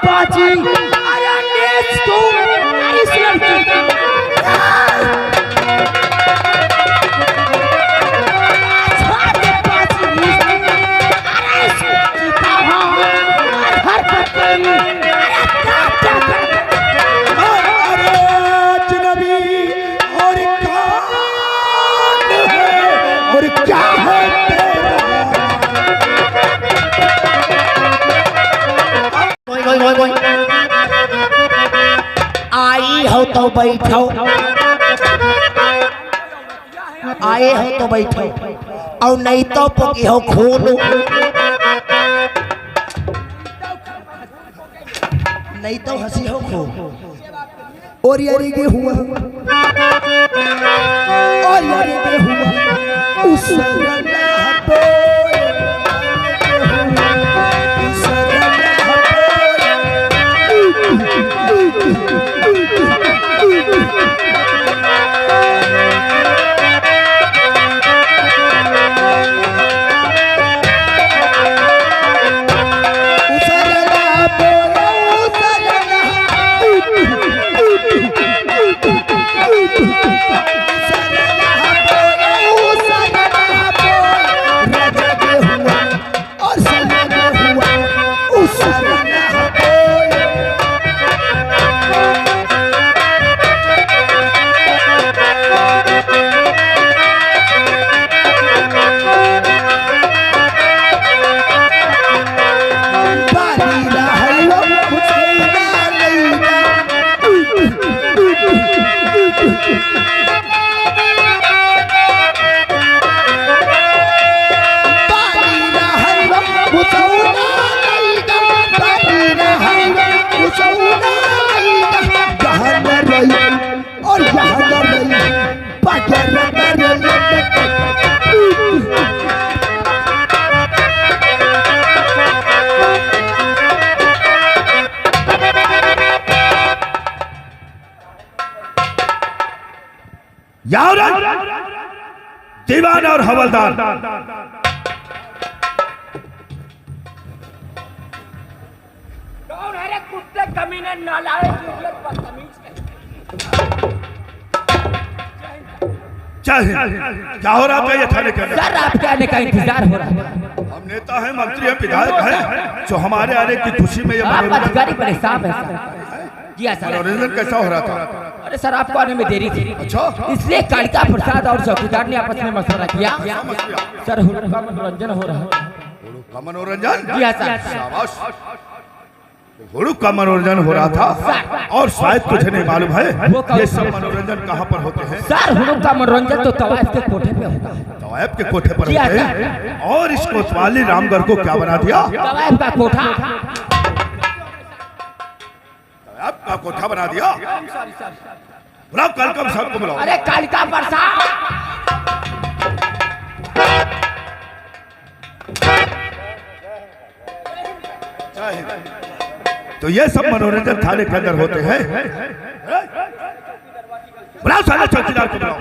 पाची अरे नेच तू इस लड़की आई हो तो बैठो आए हो तो बैठो और नहीं तो पकी हो खोलो नहीं तो हंसी हो खो और यारी के हुआ और यारी के हुआ उस दीवान और हवलदार कौन है रे कुत्ते कमीने नालायक बदतमीज क्या हो रहा था ये थाने के अंदर? सर आपके आने का इंतजार हो रहा है। हम नेता हैं, मंत्री हैं, विधायक हैं, जो हमारे आने की खुशी में ये आप अधिकारी बड़े साफ है सर। जी सर। मनोरंजन कैसा हो रहा था? अरे सर आपको आने में देरी थी। अच्छा। इसलिए कालिका प्रसाद और चौकीदार ने आपस में मशवरा किया। सर हुड़ू का मनोरंजन हो रहा है। हुड़ू का मनोरंजन? जी सर। शाबाश। हुड़ू का मनोरंजन हो रहा था और शायद तुझे नहीं मालूम है ये सब मनोरंजन कहाँ पर होते हैं? सर हुड़ू का मनोरंजन तो तवायफ के कोठे पे होता है। तवायफ के कोठे पर होते हैं। और इस कोतवाली रामगढ़ को क्या बना दिया? तवायफ का कोठा। आपका कोठा बना दिया। बुलाओ कालिका प्रसाद को बुलाओ। अरे कालिका प्रसाद तो ये सब मनोरंजन थाने के अंदर होते हैं। बुलाओ साले चौकीदार को बुलाओ।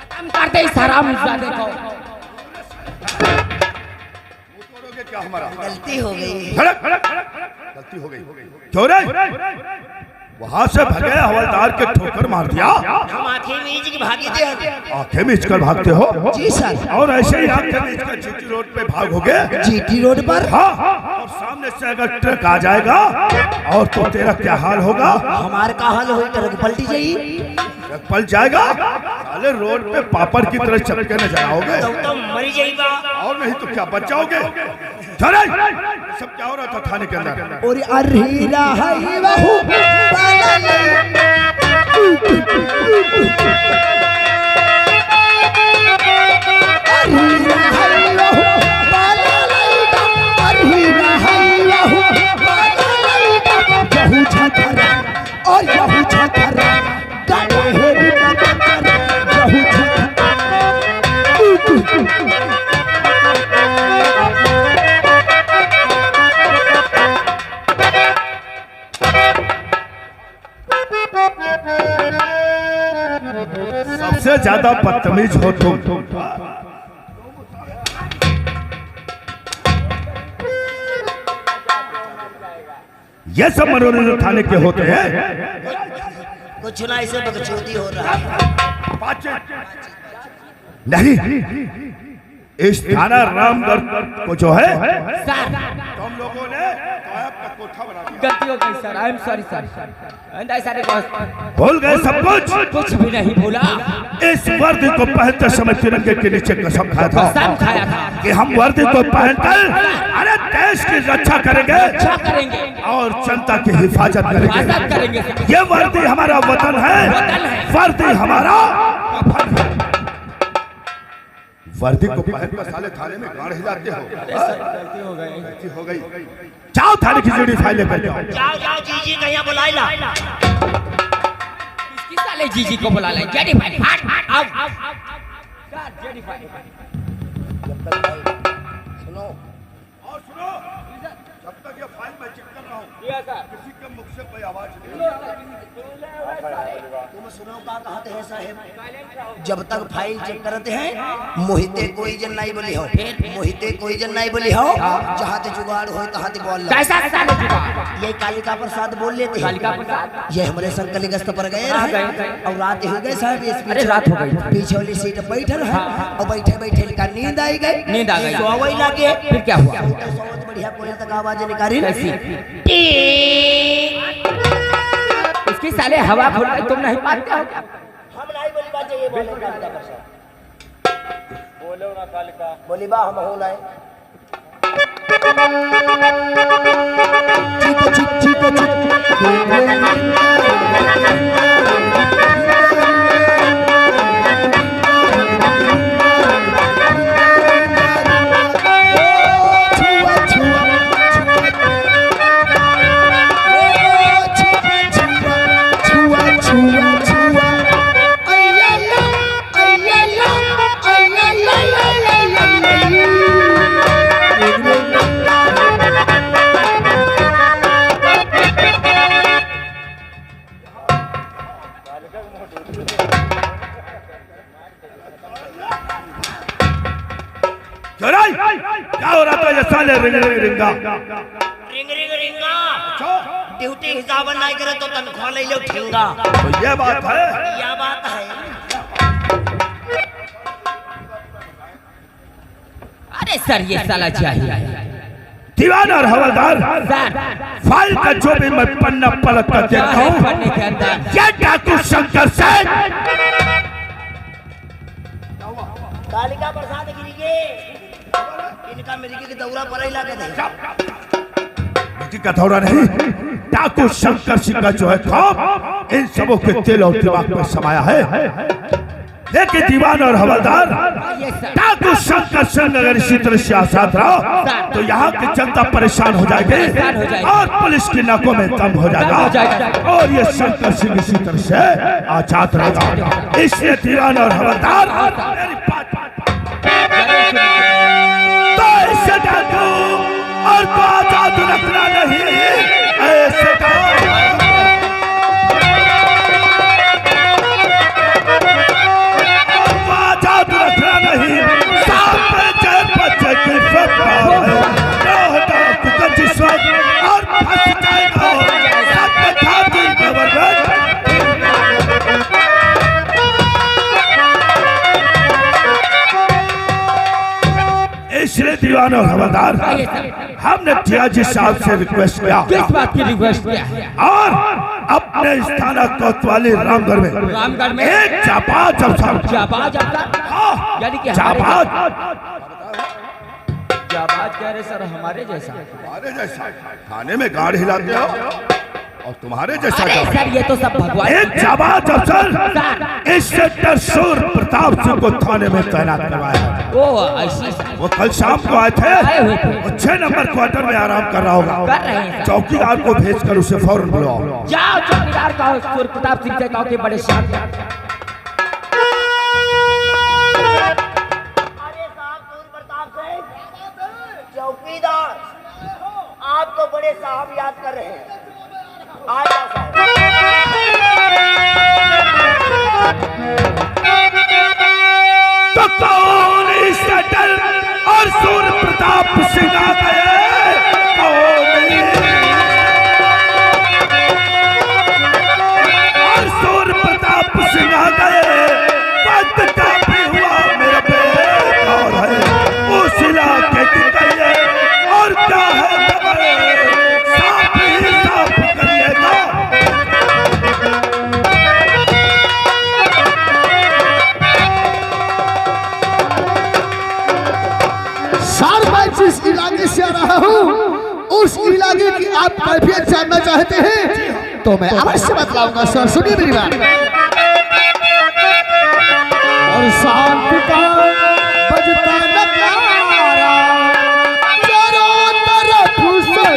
खत्म कर दे इस हरामजादे को। क्या हमारा गलती हो गई। गलती हो गई। क्यों रे? वहां से भगे हवलदार के ठोकर मार दिया। हम आंखें मीच के भागे थे। आंखें मीच कर भागते हो? जी सर। और ऐसे ही आंखें मीच कर जीटी रोड पे भागोगे? जीटी रोड पर? हाँ। और सामने से अगर ट्रक आ जाएगा और तो तेरा क्या हाल होगा? हमारे का हाल हो ट्रक पलटी जाएगी। ट्रक पलट जाएगा? साले रोड पे पापड़ की तरह चपके न जाओगे तो मर जाएगा। और नहीं तो क्या बच जाओगे? चले सब क्या हो रहा था थाने के अंदर? और अरहीरा है वहु और यहू छतरा गाने हेरी मगर यहू ज्यादा बदतमीज हो तुम। ये सब मनोरंजन थाने के होते हैं। कुछ ना इसे बकचोदी हो रहा है। नहीं, इस थाना रामगढ़ को जो है तुम लोगों ने आपका कोठा बना दिया। गलती हो गई sir, I am sorry sir. ऐसा नहीं, भूल गए सब कुछ? कुछ भी नहीं भूला। इस वर्दी को पहनते समय तिरंगे के नीचे कसम खाया था कि हम वर्दी को पहनकर अरे देश की रक्षा करेंगे और जनता की हिफाजत करेंगे। ये वर्दी हमारा वतन है, वर्दी हमारा कफन है। वर्दी को पहनकर साले थाने में गाड़ हिलाते हो। गलती हो गई। जाओ थाने की जुड़ी फाइल लेकर जाओ। जाओ जीजी कहीं बुलाई ला। किसकी साले जीजी को बुला ले? जेडी फाइल हट आओ। सर जेडी फाइल सुनो और सुनो, जब तक ये फाइल मैं चेक कर रहा हूँ किसी के मुख से कोई आवाज नहीं। तुम सुनो का कहते हैं साहब, जब तक फाइल चेक करते हैं मोहिते कोई जन नहीं बोली हो, मोहिते कोई जन नहीं बोली हो। जहाँ ते जुगाड़ हो तहाँ ते बोल कैसा साले जुगाड़? ये कालिका प्रसाद बोल लेते हैं। कालिका प्रसाद ये हमारे संकली गश्त पर गए रहे और रात हो गए साहब। अरे रात हो गई, पीछे वाली सीट बैठल है और बैठे बैठे का नींद आई गई। नींद आ गई, सोवई लगे। फिर क्या हुआ? बहुत बढ़िया कोयल तक आवाज निकाली। इसकी साले हवा फूल गई, तुम नहीं मानते हो? हम नहीं बोली बात, ये बोले कालिका प्रसाद बोलो ना कालिका बोली बा हम हो नहीं। क्या हो रहा था ये साले रिंगा? रिंगा ड्यूटी हिसाब नहीं करे तो तनख्वाह ले लो ठेंगा। तो ये बात है, यह बात है। अरे सर ये साला चाहिए दीवान और हवलदार फाइल का जो भी मैं पन्ना पलट कर देखता हूँ पढ़ने के अंदर ये डाकू शंकर सेन कालिका प्रसाद गिरी के इनका मेरी के दौरा पर ही लागे थे। का दौरा नहीं, डाकू शंकर सिंह का जो है खौफ इन सबों के दिल और दिमाग में समाया है। लेकिन दीवान और हवलदार डाकू शंकर सिंह अगर इसी तरह से आजाद रहा तो यहाँ की जनता परेशान हो जाएगी और पुलिस की नाकों में दम हो जाएगा और ये शंकर सिंह इसी तरह से आजाद रहेगा। इसलिए दीवान और हवलदार मेरी बात तो ऐसे डाकू और को आजाद रखना नहीं, ऐसे आजाद रखना नहीं। साथ में चाहे बच्चे की जिस वक्त और फंस जाएगा साथ में खातिर गवर्नमेंट। इसलिए दीवान और हवलदार हमने टियाजी साहब से रिक्वेस्ट किया। किस बात की रिक्वेस्ट किया है? और अपने इस थाना कोतवाली रामगढ़ में एक जाबाज अफसर, जाबाज अफसर यानी कि जाबाज कह रहे सर हमारे जैसा थाने में गाड़ हिलाते हो और तुम्हारे जैसा अरे सर ये तो सब भगवान एक जाबाज अफसर इस सेक्टर सूर प्रताप सिंह को थाने में तैनात करवाया है। ओ ऐसी वो कल शाम को आए थे, वो 6 नंबर क्वार्टर में आराम कर रहा होगा। चौकीदार को भेजकर उसे फौरन बुलाओ। जाओ चौकीदार कहो सूर प्रताप सिंह से कहो कि बड़े शांत। चौकीदार आपको बड़े साहब याद कर रहे हैं। आ जाओ साहब। हूँ उस इलाके की आप कैफियत जानना चाहते हैं तो मैं अवश्य बतलाऊंगा सर। सुनिए मेरी बात। और शांत का बजता नगारा चारों तरफ सुनता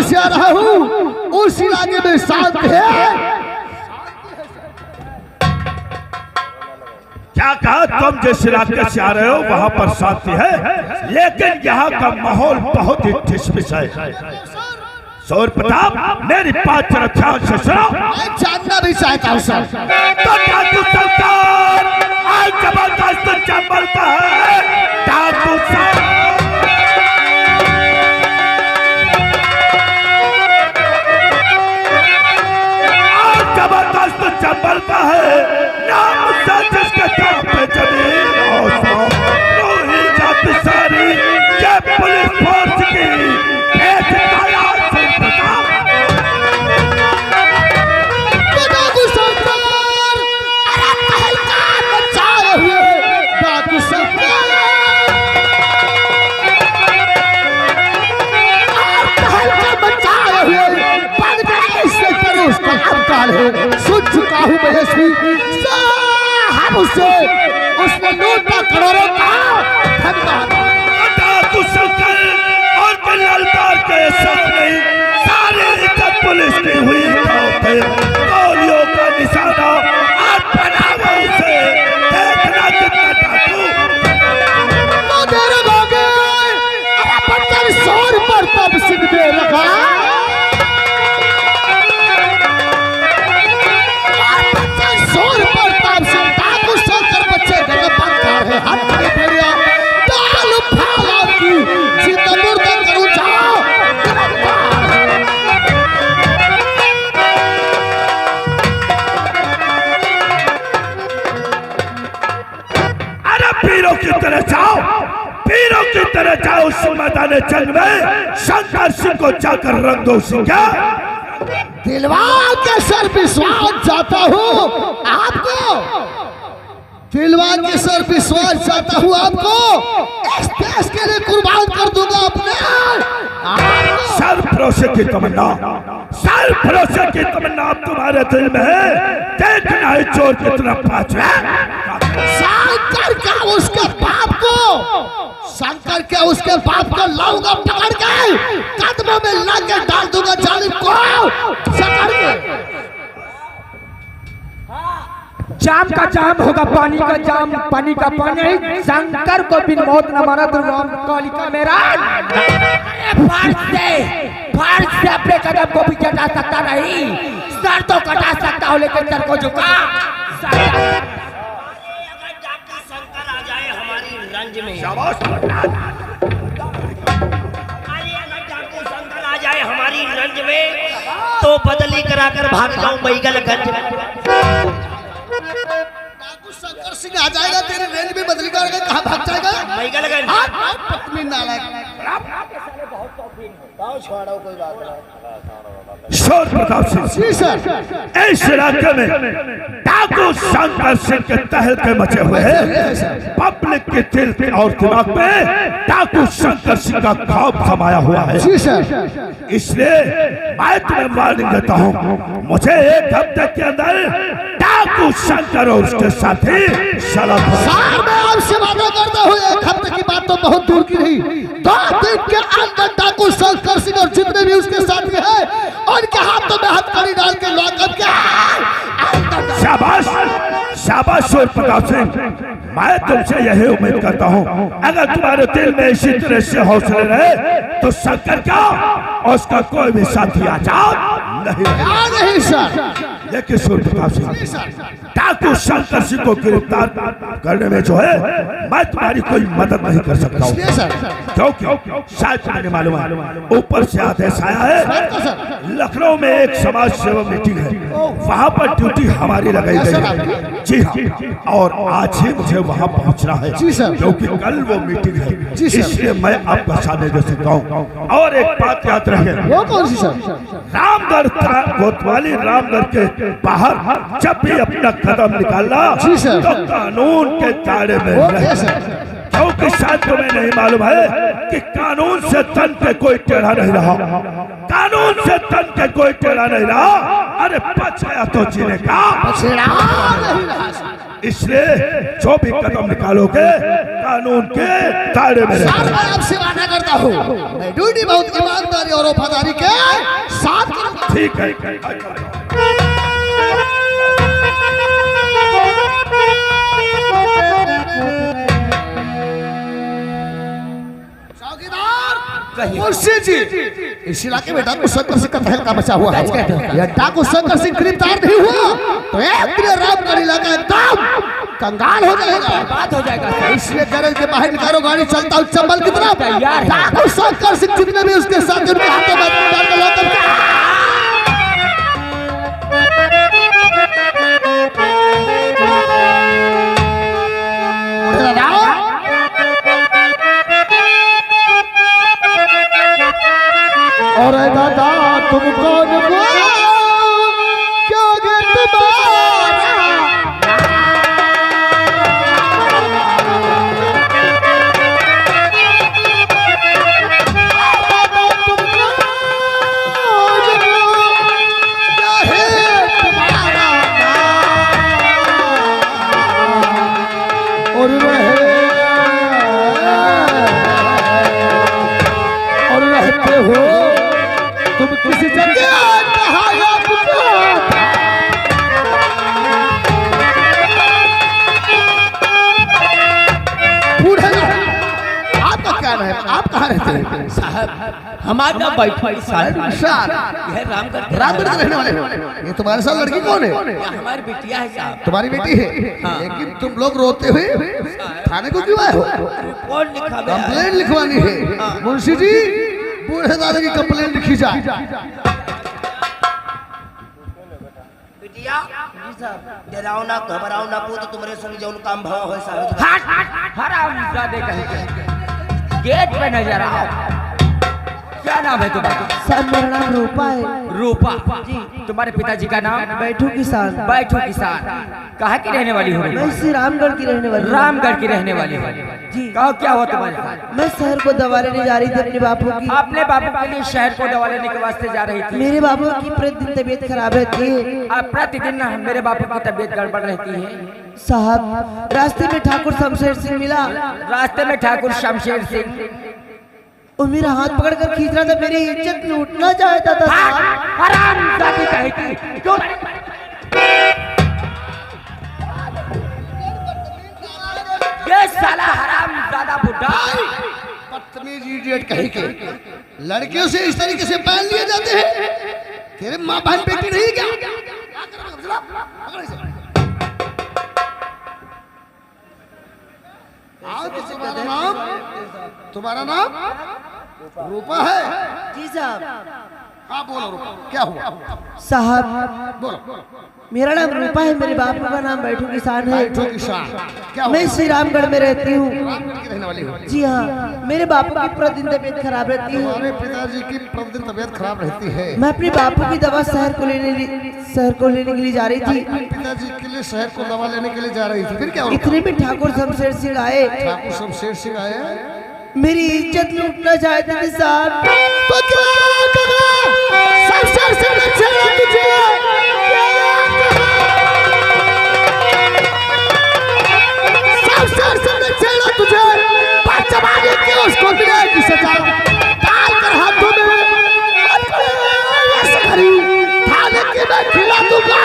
से आ रहा हूँ उस इलाके में शांत है। क्या कहा? तुम जिस इलाके से आ रहे हो वहाँ पर शांति है, लेकिन यहाँ का माहौल बहुत ही ठिसमिस है। शौर प्रताप, मेरी बात जरा ध्यान से सुनो। मैं जानना भी चाहता हूँ सर। तो डाकू सरकार आज जबरदस्त चंबलता है। डाकू सरकार जबरदस्त चंबलता है। नाम से जिसके काम पे जमीन आसमान रोही जाति सारी ये पुलिस फोर्स की एक तायार से प्रताप। डाकू सरकार, अरे तहलका मचाए हुए डाकू सरकार, तहलका मचाए हुए से करो उसका अवकाल है। सुन चुका हूँ महेश्वरी साहब उससे उसने लूटा करोड़ों का धन्यवाद। डाकू सरकार और ललकार के सामने सारी इज्जत पुलिस की हुई गोलियों का निशाना आज बनावा उसे। देखना कितना डाकू तो देर हो गई। अरे पत्थर शोर पर तब सिंह दे रखा पीरों की तरह जाओ उस मैदान जंग में शंकर सिंह को जाकर रंग दो। क्या दिलवा के सर विश्वास जाता हूँ आपको, दिलवा के सर विश्वास जाता हूँ आपको, इस देश के लिए कुर्बान कर दूंगा अपने सर भरोसे की तमन्ना, सर भरोसे की तमन्ना अब तुम्हारे दिल में है। देखना है चोर कितना पाँच शंकर का उसके बाप को, शंकर के उसके बाप को लाऊंगा पकड़ के कदमों में लाके डाल दूंगा जालिम को शंकर के। जाम का जाम होगा, पानी का जाम पानी का पानी। शंकर को बिन मौत न मारा तो राम कालिका मेरा फर्ज से अपने कदम को भी कटा सकता नहीं, सर तो कटा सकता हूँ लेकिन सर को झुका। शंकर आ जाए हमारी रंज में, शंकर आ जाए हमारी रंज में तो बदली कराकर भाग जाऊं बैगलगंज में। शंकर सिंह आ जाएगा तेरे रेंज में बदली कर कहाँ भाग जाएगा बैगलगंज। पत्नी नालायक शोर प्रताप सिंह जी सर। इस इलाके में डाकू शंकर सिंह के तहलके मचे हुए हैं। पब्लिक के दिल और दिमाग में डाकू शंकर सिंह का खौफ समाया हुआ है। जी सर। इसलिए मैं तुम्हें वार्निंग देता हूँ, मुझे एक हफ्ते के अंदर डाकू शंकर और उसके साथी सलाम। मैं आपसे वादा करता हूँ एक हफ्ते की बात तो बहुत दूर की नहीं, 2 दिन के अंदर डाकू शंकर सिंह और जितने भी उसके साथी हैं उनके हाथों में हथकड़ी डाल के लॉकअप के। शाबाश शाबाश शोर प्रताप सिंह, मैं तुमसे यही उम्मीद करता हूँ अगर तुम्हारे दिल में इसी तरह से हौसले रहे तो शंकर का और उसका कोई भी साथी आ जाओ नहीं रहेगा। क्या नहीं सर? लेकिन सूर्य प्रताप सिंह, डाकू शंकर सिंह को गिरफ्तार करने में जो है मैं तुम्हारी कोई मदद नहीं कर सकता इसलिए हूँ, सर क्योंकि शायद तुम्हें मालूम है ऊपर से आदेश आया है लखनऊ में एक समाज सेवा मीटिंग है, वहाँ पर ड्यूटी हमारी लगाई गई है। जी हाँ, और आज ही मुझे वहाँ पहुँचना है जी सर। क्योंकि कल वो मीटिंग है, जी सर। इसलिए मैं आपका सामने दे सकता हूँ। और एक बात याद रहे, वो कौन सी सर? रामगढ़ कोतवाली रामगढ़ के बाहर जब भी अपना कदम निकालना जी सर। तो कानून के दायरे में ओके रहे। सर। क्योंकि शायद तुम्हें नहीं मालूम है कि कानून से तन पे कोई टेढ़ा नहीं रहा, कानून से तन पे कोई टेढ़ा नहीं रहा। अरे बचाया तो जीने का, छेड़ा नहीं रहा सर। इसलिए जो भी कदम निकालोगे कानून के दायरे में सर रहे। मैं आपसे वादा करता हूँ मैं ड्यूटी बहुत ईमानदारी और वफादारी के साथ करूंगा। ठीक है, चौकीदार मुंशी जी, इस इलाके में डाकू शंकर सिंह का तहलका मचा हुआ है। यह डाकू शंकर सिंह गिरफ्तार नहीं हुआ तो एक दिन रामगढ़ इलाका एकदम कंगाल हो जाएगा, बात हो जाएगा। इसलिए गैरेज के बाहर निकालो गाड़ी, चलता हूँ चंबल की तरफ। तैयार है। डाकू शंकर सिंह जितने भी उसके साथ उनके हाथों में डाल के लौट और दादा तुम कौन हो क्या गे तुम्हारा क्या है तुम्हारा और रहते हो तुम किसी जगह कहाँ बूढ़े आपका क्या है? आप कहाँ रहते हैं साहब हमारा नाम बैठो साहब? यह रामगढ़ रामगढ़ के रहने वाले। ये तुम्हारे साथ लड़की कौन है? यह हमारी बिटिया है साहब। तुम्हारी बेटी है। लेकिन तुम लोग रोते हुए थाने को क्यों आए हो? कौन लिखा गया है? कंप्लेंट लिखवानी है। मुंशी जी बूढ़े दादा की कंप्लेंट लिखी जाए। बिटिया डराओ ना घबराओ ना पूत तुम्हारे संग जौन काम भाव है साहब। हरामजादे कहीं के गेट पे नजर आओ। क्या नाम है तुम्हारा? सर मेरा नाम रूपा है। रूपा जी। तुम्हारे पिताजी का नाम? बैठू किसान। बैठो किसान। कहाँ की रहने वाली हो? मैं इसी रामगढ़ की रहने वाली हूँ। रामगढ़ की रहने वाली हो जी। कहो क्या हुआ तुम्हारे साथ? मैं शहर को दवा लेने जा रही थी अपने बापू की। अपने बापू के लिए शहर को दवा लेने के वास्ते जा रही थी। मेरे बापू की प्रतिदिन तबीयत खराब रहती है अब प्रतिदिन मेरे बापू की तबीयत गड़बड़ रहती है साहब। रास्ते में ठाकुर शमशेर सिंह मिला। रास्ते में ठाकुर शमशेर सिंह वो मेरा हाथ पकड़कर खींच रहा था, मेरी इज्जत लूटना चाहता था साहब। हरामजादी कहीं की। क्यों? ये साला हरामजादा बुड्ढा बदतमीज इडियट कहीं के। लड़कियों से इस तरीके से बैन लिए जाते हैं? तेरे माँ बहन बेटी नहीं क्या? तुम्हारा नाम रूपा है? जी साहब। हाँ बोलो रूपा, क्या हुआ? साहब बोलो। मेरा नाम रूपा है, मेरे बापू का नाम बैठू किसान है। बैठो किसान। क्या मैं हुआ? श्री रामगढ़ में रहती हूँ। रामगढ़ की रहने वाली हो? जी हाँ। मेरे बापू की प्रतिदिन तबीयत खराब रहती है। तुम्हारे पिताजी की प्रतिदिन तबीयत खराब रहती है। मैं अपने बापू की दवा शहर को लेने के लिए जा रही थी। पिताजी के लिए शहर को दवा लेने के लिए जा रही थी, फिर क्या हुआ? इतने में ठाकुर शमशेर सिंह आए। ठाकुर शमशेर सिंह आए। मेरी इज्जत लूटना चाहते थे साहब। तो क्या करा? शमशेर सिंह ने छेड़ा तुझे? शमशेर सिंह ने छेड़ा तुझे? बदजबानी की उसको मिलेगी सजा। डाल कर हाथों में ऐसे करी थाने की मैं खिला दूंगा।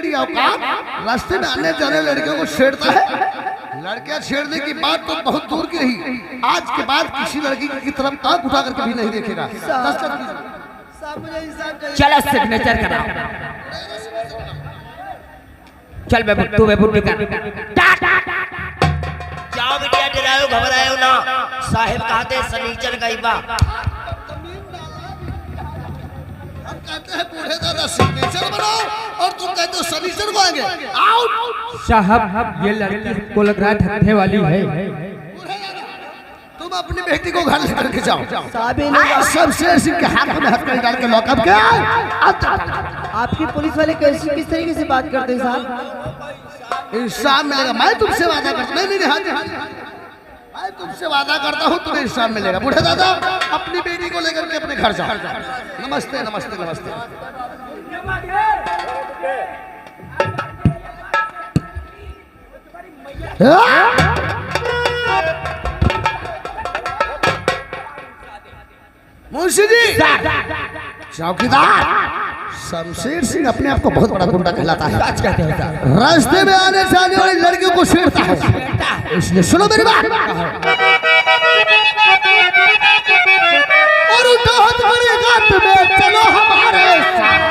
तेरी औकात रास्ते में आने जाने लड़कियों को छेड़ता है। लड़कियां छेड़ने की बात तो बहुत दूर की रही, आज के बाद किसी लड़की की तरफ आंख उठा करके भी नहीं देखेगा। साहब मुझे इंसाफ चाहिए। चलो सिग्नेचर कराओ। चल बेबू तू बेबू निकाल। जाओ बिटिया, डरायो घबरायो ना, साहिब कहते सनीचर गई बा। हम कहते हैं बूढ़े दादा सिग्नेचर बनाओ और तुम कहते हो सनीचर को आएंगे। आउट। साहब ये लड़की को लग रहा है धक्के वाली है। तुम अपनी बेटी को घर लेकर के जाओ। साहब ये लोग सब शेर सिंह के हाथ में हथकड़ी डाल के लॉकअप के आपकी पुलिस वाले कैसे किस तरीके से बात करते हैं साहब? इंसाफ मिलेगा। मैं तुमसे वादा करता नहीं हाँ जी, मैं तुमसे वादा करता हूँ तुम्हें इंसाफ मिलेगा। बूढ़े दादा अपनी बेटी को लेकर के अपने घर जाओ। नमस्ते नमस्ते नमस्ते। मुंशी जी, चौकीदार शमशेर सिंह अपने आप को बहुत बड़ा गुंडा कहलाता है। रास्ते में आने जाने वाली लड़कियों को छेड़ता है, इसलिए सुनो मेरी बात। और उठो हाथ मेरे हाथ में, चलो हमारे साथ।